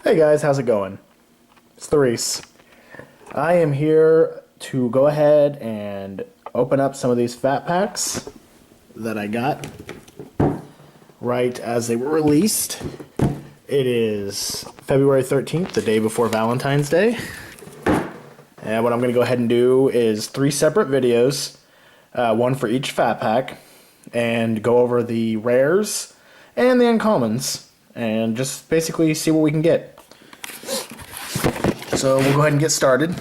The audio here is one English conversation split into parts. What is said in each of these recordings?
Hey guys, how's it going? It's the Reiss. I am here to go ahead and open up some of these fat packs that I got right as they were released. It is February 13th, the day before Valentine's Day. And what I'm going to go ahead and do is 3 separate videos, one for each fat pack, and go over the rares and the uncommons, and just basically see what we can get. So we'll go ahead and get started.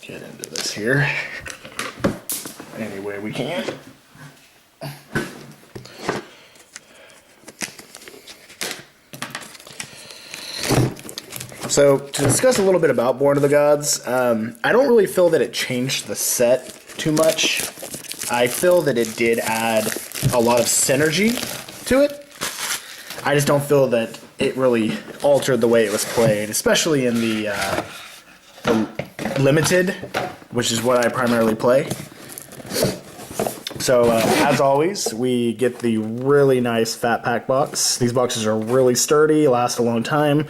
Get into this here any way we can. So to discuss a little bit about Born of the Gods, I don't really feel that it changed the set too much. I feel that it did add a lot of synergy to it. I just don't feel that it really altered the way it was played, especially in the limited, which is what I primarily play. So, as always, we get the really nice fat pack box. These boxes are really sturdy, last a long time,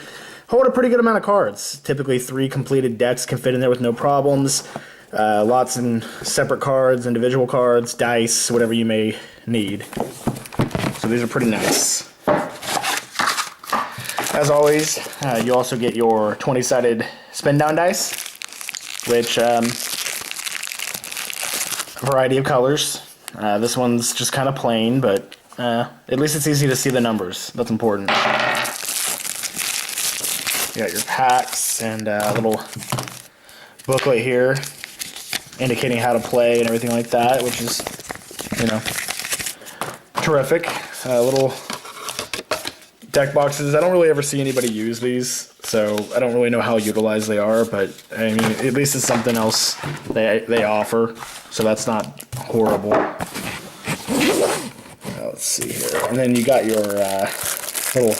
hold a pretty good amount of cards. Typically 3 completed decks can fit in there with no problems. Lots in separate cards, individual cards, dice, whatever you may need. So these are pretty nice. As always, you also get your 20-sided spin down dice, which a variety of colors. This one's just kind of plain, but at least it's easy to see the numbers. That's important. You got your packs and a little booklet here indicating how to play and everything like that, which is, you know, terrific. Little deck boxes. I don't really ever see anybody use these, so I don't really know how utilized they are, but I mean, at least it's something else they offer, so that's not horrible. Let's see here. And then you got your little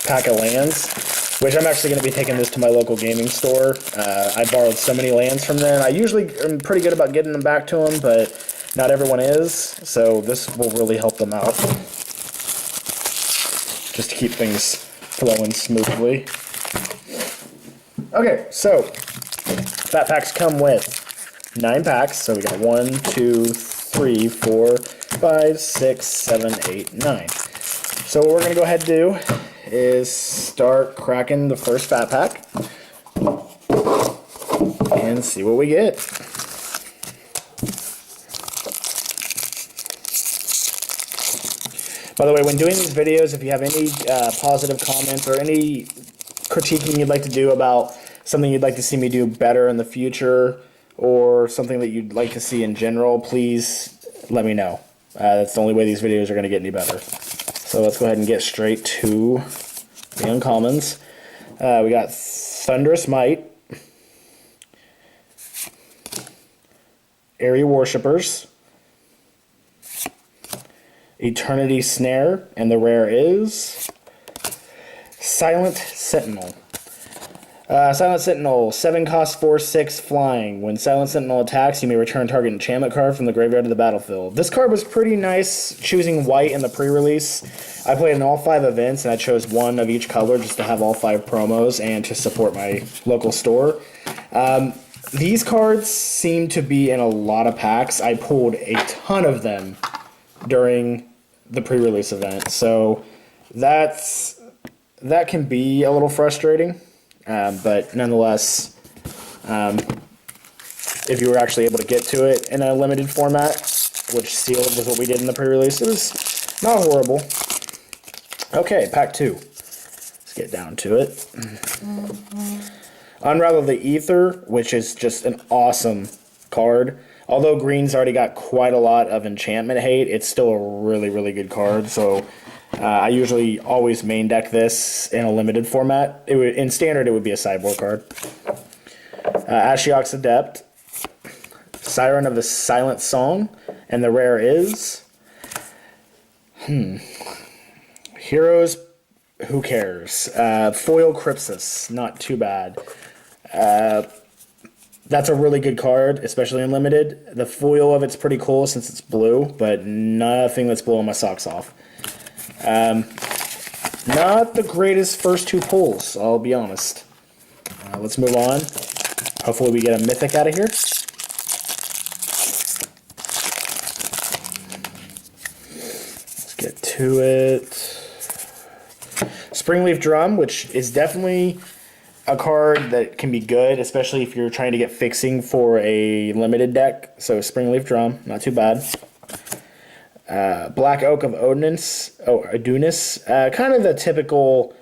pack of lands, which I'm actually going to be taking this to my local gaming store. I borrowed so many lands from them. I usually am pretty good about getting them back to them, but not everyone is, so this will really help them out, just to keep things flowing smoothly. Okay, so fat packs come with 9 packs. So we got 1, 2, 3, 4, 5, 6, 7, 8, 9. So what we're going to go ahead and do is start cracking the first fat pack and see what we get. By the way, when doing these videos, if you have any positive comments or any critiquing you'd like to do about something you'd like to see me do better in the future, or something that you'd like to see in general, please let me know. That's the only way these videos are going to get any better. So let's go ahead and get straight to the uncommons. We got Thunderous Might, Airy Worshippers, Eternity Snare, and the rare is Silent Sentinel. Silent Sentinel, 7 cost 4/6 flying. When Silent Sentinel attacks, you may return target enchantment card from the graveyard to the battlefield. This card was pretty nice, choosing white in the pre-release. I played in all 5 events, and I chose 1 of each color just to have all 5 promos and to support my local store. These cards seem to be in a lot of packs. I pulled a ton of them during the pre-release event, so that can be a little frustrating, but nonetheless, if you were actually able to get to it in a limited format, which sealed was what we did in the pre-release, it was not horrible. Okay, pack 2. Let's get down to it. Unravel the Ether, which is just an awesome card. Although green's already got quite a lot of enchantment hate, it's still a really, really good card. So I usually always main deck this in a limited format. In standard, it would be a sideboard card. Ashiok's Adept, Siren of the Silent Song, and the rare is Heroes. Who cares? Foil Crypsis, not too bad. That's a really good card, especially in limited. The foil of it's pretty cool since it's blue, but nothing that's blowing my socks off. Not the greatest first two pulls, I'll be honest. Let's move on. Hopefully we get a mythic out of here. Let's get to it. Springleaf Drum, which is definitely a card that can be good, especially if you're trying to get fixing for a limited deck. So Springleaf Drum, not too bad. Black Oak of Odinus, kind of the typical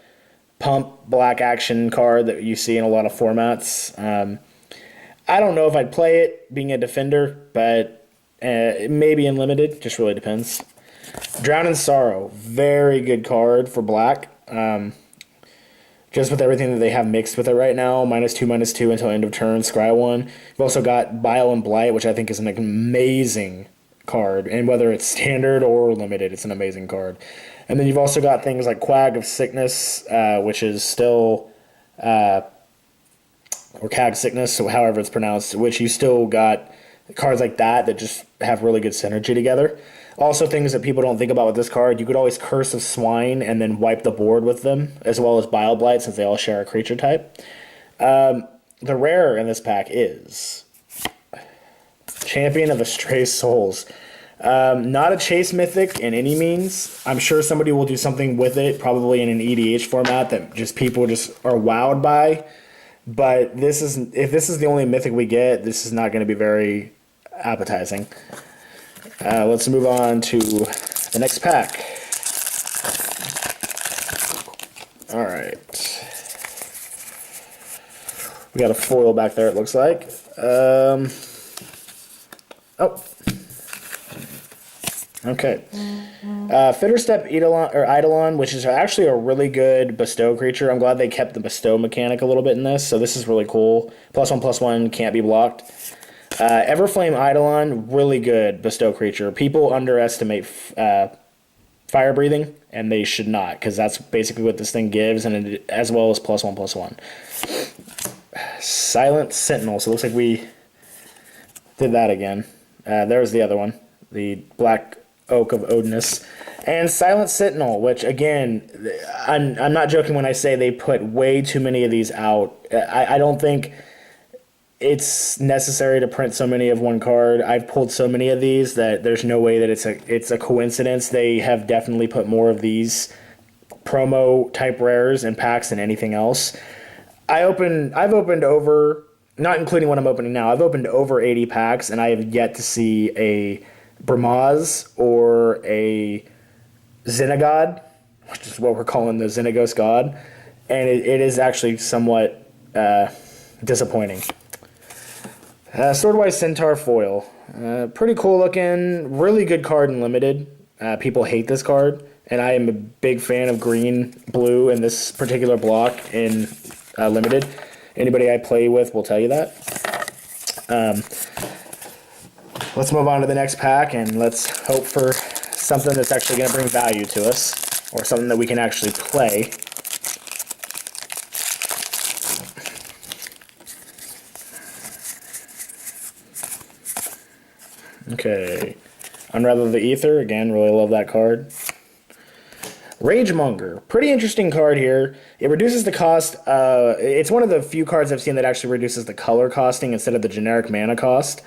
pump black action card that you see in a lot of formats. I don't know if I'd play it being a defender, but maybe in limited, just really depends. Drown in Sorrow, very good card for black. Just with everything that they have mixed with it right now, -2/-2 until end of turn, scry 1. You've also got Bile and Blight, which I think is an amazing card, and whether it's standard or limited, it's an amazing card. And then you've also got things like Quag of Sickness, which is still, or Cag Sickness, so however it's pronounced, which you still got cards like that that just have really good synergy together. Also, things that people don't think about with this card, you could always Curse of Swine and then wipe the board with them, as well as Bile Blight, since they all share a creature type. The rare in this pack is Champion of the Stray Souls. Not a chase mythic in any means. I'm sure somebody will do something with it, probably in an EDH format that just people just are wowed by. But if this is the only mythic we get, this is not going to be very appetizing. Let's move on to the next pack. All right. We got a foil back there, it looks like. Okay. Fitterstep Eidolon, which is actually a really good bestow creature. I'm glad they kept the bestow mechanic a little bit in this, so this is really cool. +1/+1, can't be blocked. Everflame Eidolon, really good bestow creature. People underestimate fire breathing, and they should not, because that's basically what this thing gives, and it, as well as +1/+1. Silent Sentinel, so it looks like we did that again. There's the other one, the Black Oak of Odinus. And Silent Sentinel, which again, I'm not joking when I say they put way too many of these out. I don't think it's necessary to print so many of one card. I've pulled so many of these that there's no way that it's a coincidence. They have definitely put more of these promo type rares in packs than anything else. I've opened over, not including what I'm opening now, I've opened over 80 packs, and I have yet to see a Bramaz or a Xenagod, which is what we're calling the Xenagos God, and it is actually somewhat disappointing. Swordwise Centaur foil. Pretty cool looking, really good card in limited. People hate this card, and I am a big fan of green, blue, in this particular block in limited. Anybody I play with will tell you that. Let's move on to the next pack, and let's hope for something that's actually going to bring value to us, or something that we can actually play. Okay, Unravel the Ether, again, really love that card. Ragemonger, pretty interesting card here. It reduces the cost, it's one of the few cards I've seen that actually reduces the color costing instead of the generic mana cost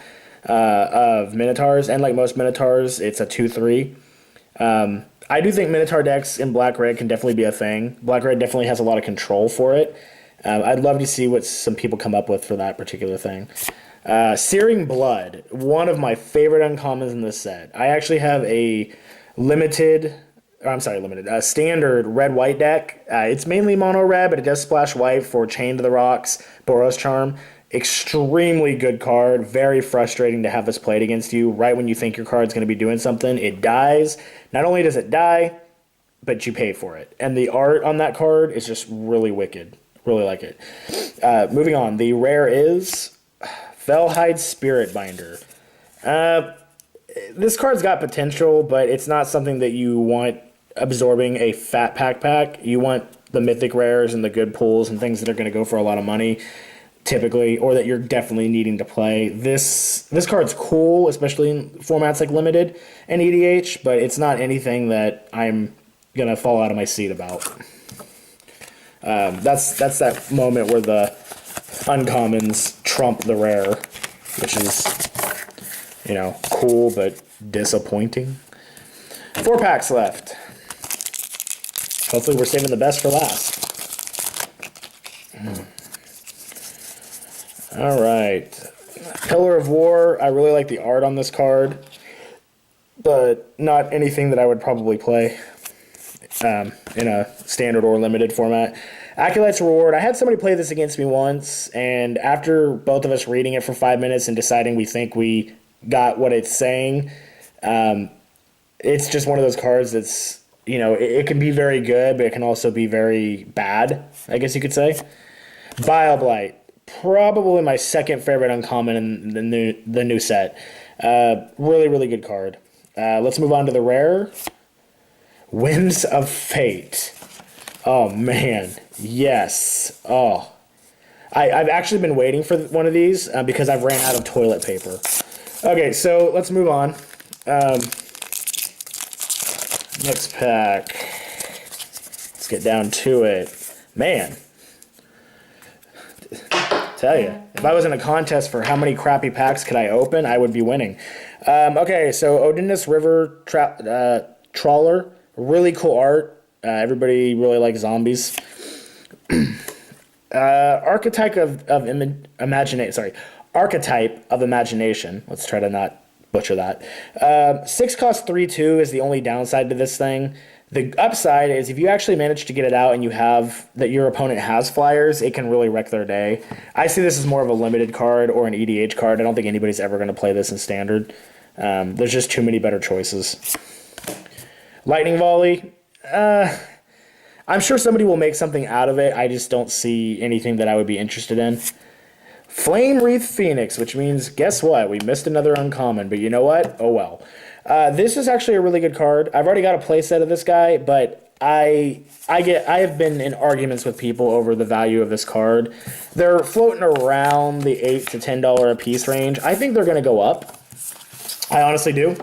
of Minotaurs, and like most Minotaurs, it's a 2/3. I do think Minotaur decks in Black-Red can definitely be a thing. Black-Red definitely has a lot of control for it. I'd love to see what some people come up with for that particular thing. Searing Blood, one of my favorite uncommons in this set. I actually have a standard red-white deck. It's mainly mono-red, but it does splash white for Chain to the Rocks, Boros Charm. Extremely good card. Very frustrating to have this played against you. Right when you think your card's going to be doing something, it dies. Not only does it die, but you pay for it. And the art on that card is just really wicked. Really like it. Moving on. The rare is Fellhide Spirit Binder. This card's got potential, but it's not something that you want absorbing a fat pack. You want the mythic rares and the good pulls and things that are going to go for a lot of money. typically, or that you're definitely needing to play. This card's cool, especially in formats like Limited and EDH, but it's not anything that I'm gonna fall out of my seat about. That's that moment where the uncommons trump the rare, which is, you know, cool but disappointing. 4 packs left. Hopefully we're saving the best for last. All right. Pillar of War. I really like the art on this card, but not anything that I would probably play in a standard or limited format. Acolyte's Reward. I had somebody play this against me once, and after both of us reading it for 5 minutes and deciding we think we got what it's saying, it's just one of those cards that's, you know, it can be very good, but it can also be very bad, I guess you could say. Bile probably my second favorite uncommon in the new set. Really, really good card. Let's move on to the rare. Winds of Fate. Oh, man. Yes. Oh. I've actually been waiting for one of these because I've ran out of toilet paper. Okay, so let's move on. Next pack. Let's get down to it. Man. Tell you, if I was in a contest for how many crappy packs could I open, I would be winning. Okay, so Odin's River Trawler. Really cool art. Everybody really likes zombies. Archetype of Imagination. Let's try to not butcher that. 6 cost 3/2 is the only downside to this thing. The upside is if you actually manage to get it out and you have that your opponent has flyers, it can really wreck their day. I see this as more of a limited card or an EDH card. I don't think anybody's ever going to play this in standard. There's just too many better choices. Lightning Volley. I'm sure somebody will make something out of it. I just don't see anything that I would be interested in. Flame Wreath Phoenix, which means, guess what? We missed another uncommon, but you know what? Oh well. This is actually a really good card. I've already got a playset of this guy, but I have been in arguments with people over the value of this card. They're floating around the $8 to $10 a piece range. I think they're going to go up. I honestly do.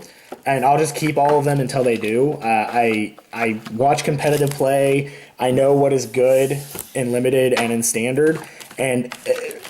And I'll just keep all of them until they do. I watch competitive play. I know what is good in limited and in standard. And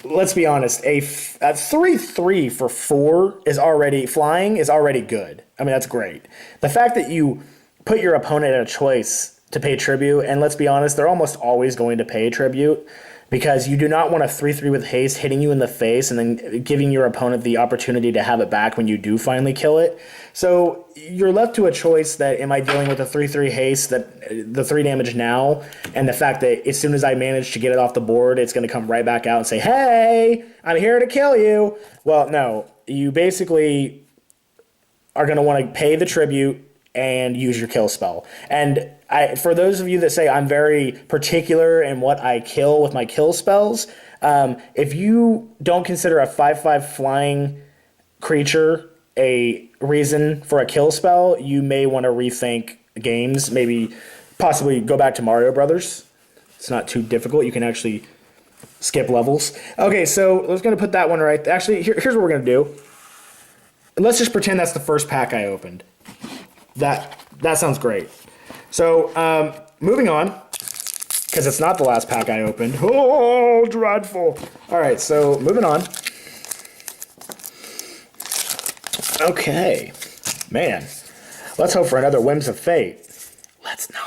let's be honest, a 3/3 for 4 is already flying is already good. I mean, that's great. The fact that you put your opponent at a choice to pay tribute, and let's be honest, they're almost always going to pay tribute because you do not want a 3/3 with haste hitting you in the face and then giving your opponent the opportunity to have it back when you do finally kill it. So you're left to a choice that am I dealing with a 3/3 haste, that the 3 damage now, and the fact that as soon as I manage to get it off the board, it's going to come right back out and say, hey, I'm here to kill you. Well, no, you basically are going to want to pay the tribute and use your kill spell. And for those of you that say I'm very particular in what I kill with my kill spells, if you don't consider a 5/5 flying creature a reason for a kill spell, you may want to rethink games, maybe possibly go back to Mario Brothers. It's not too difficult. You can actually skip levels. Okay, so let's going to put that one right there. Actually, here's what we're going to do. Let's just pretend that's the first pack I opened. That sounds great. So, moving on, because it's not the last pack I opened. Oh, dreadful. All right, so moving on. Okay, man. Let's hope for another Whims of Fate. Let's not.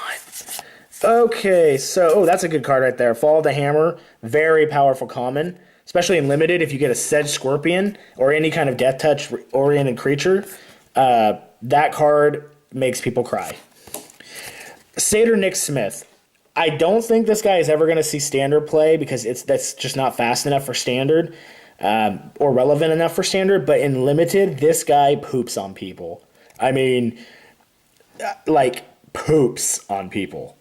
Okay, so that's a good card right there. Fall of the Hammer, very powerful common, especially in limited. If you get a Sedge Scorpion or any kind of Death Touch oriented creature, that card makes people cry. Satyr Nick Smith. I don't think this guy is ever going to see standard play because that's just not fast enough for standard. Or relevant enough for standard, but in limited, this guy poops on people. I mean, like, poops on people.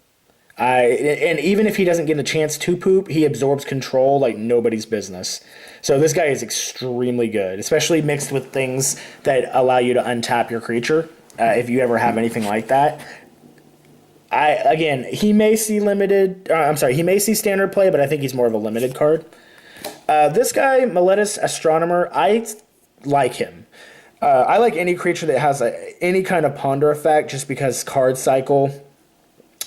And even if he doesn't get a chance to poop, he absorbs control like nobody's business. So this guy is extremely good, especially mixed with things that allow you to untap your creature, if you ever have anything like that. He may see standard play, but I think he's more of a limited card. This guy, Meletus Astronomer, I like him. I like any creature that has any kind of ponder effect just because card cycle,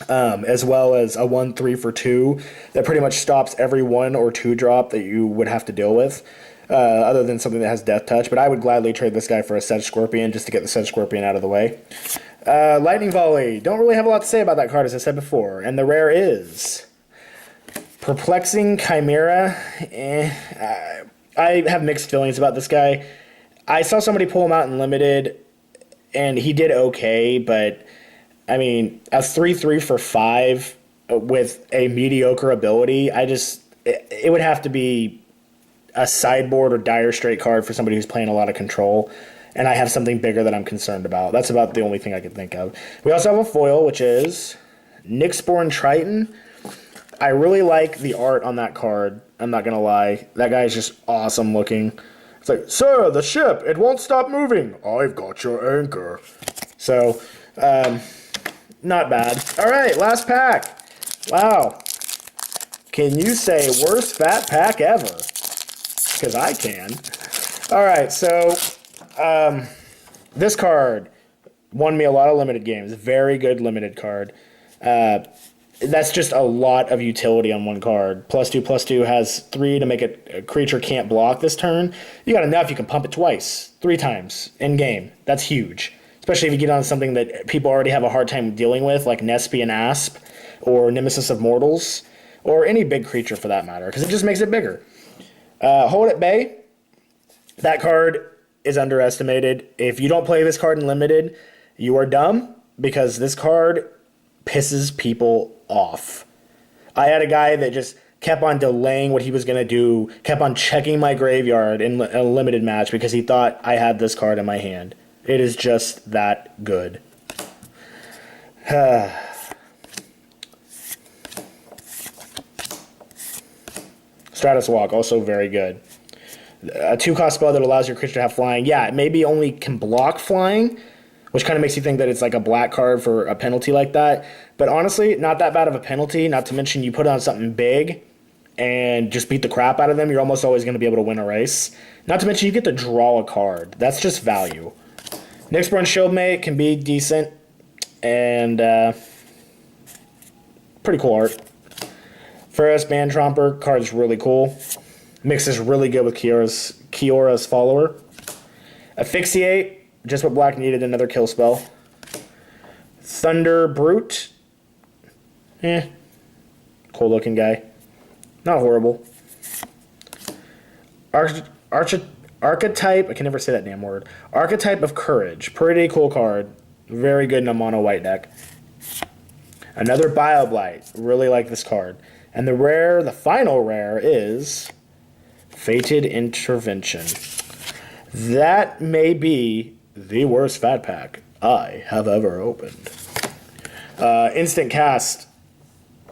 as well as a 1/3 for 2 that pretty much stops every 1 or 2 drop that you would have to deal with, other than something that has Death Touch. But I would gladly trade this guy for a Sedge Scorpion just to get the Sedge Scorpion out of the way. Lightning Volley. Don't really have a lot to say about that card, as I said before. And the rare is Perplexing Chimera. I have mixed feelings about this guy. I saw somebody pull him out in Limited, and he did okay, but, I mean, a 3/3 for 5 with a mediocre ability, it would have to be a sideboard or dire straight card for somebody who's playing a lot of control, and I have something bigger that I'm concerned about. That's about the only thing I could think of. We also have a foil, which is Nyxborn Triton. I really like the art on that card. I'm not going to lie. That guy is just awesome looking. It's like, sir, the ship, it won't stop moving. I've got your anchor. So, not bad. All right, last pack. Wow. Can you say worst fat pack ever? Because I can. All right, so this card won me a lot of limited games. Very good limited card. That's just a lot of utility on one card. +2/+2 has 3 to make a creature can't block this turn. You got enough, you can pump it twice, 3 times in game. That's huge. Especially if you get on something that people already have a hard time dealing with, like Nespian Asp, or Nemesis of Mortals, or any big creature for that matter, because it just makes it bigger. Hold at Bay. That card is underestimated. If you don't play this card in Limited, you are dumb, because this card pisses people off. I had a guy that just kept on delaying what he was going to do, kept on checking my graveyard in a limited match because he thought I had this card in my hand. It is just that good. Stratus Walk, also very good. A 2-cost spell that allows your creature to have flying. Yeah, it maybe only can block flying, which kind of makes you think that it's like a black card for a penalty like that. But honestly, not that bad of a penalty, not to mention you put on something big and just beat the crap out of them, you're almost always going to be able to win a race. Not to mention you get to draw a card. That's just value. Nyxborn Shieldmate can be decent, and pretty cool art. Ferris Band Tromper card's really cool. Mixes really good with Kiora's Follower. Asphyxiate. Just what black needed, another kill spell. Thunder Brute. Cool looking guy. Not horrible. Archetype, I can never say that damn word. Archetype of Courage. Pretty cool card. Very good in a mono white deck. Another Bioblight. Really like this card. And the final rare is Fated Intervention. That may be the worst fat pack I have ever opened. Instant cast.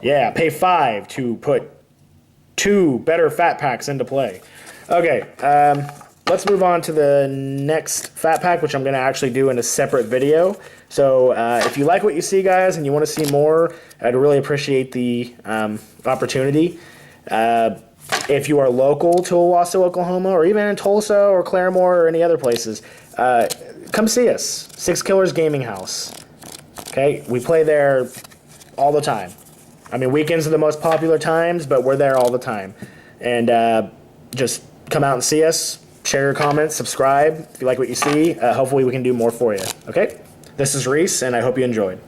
Yeah, pay 5 to put 2 better fat packs into play. Okay, let's move on to the next fat pack, which I'm going to actually do in a separate video. So if you like what you see, guys, and you want to see more, I'd really appreciate the opportunity. If you are local to Owasso, Oklahoma, or even in Tulsa or Claremore or any other places, come see us. Six Killers Gaming House. Okay, we play there all the time. I mean, weekends are the most popular times, but we're there all the time. And just come out and see us. Share your comments. Subscribe if you like what you see. Hopefully we can do more for you. Okay? This is Reiss, and I hope you enjoyed.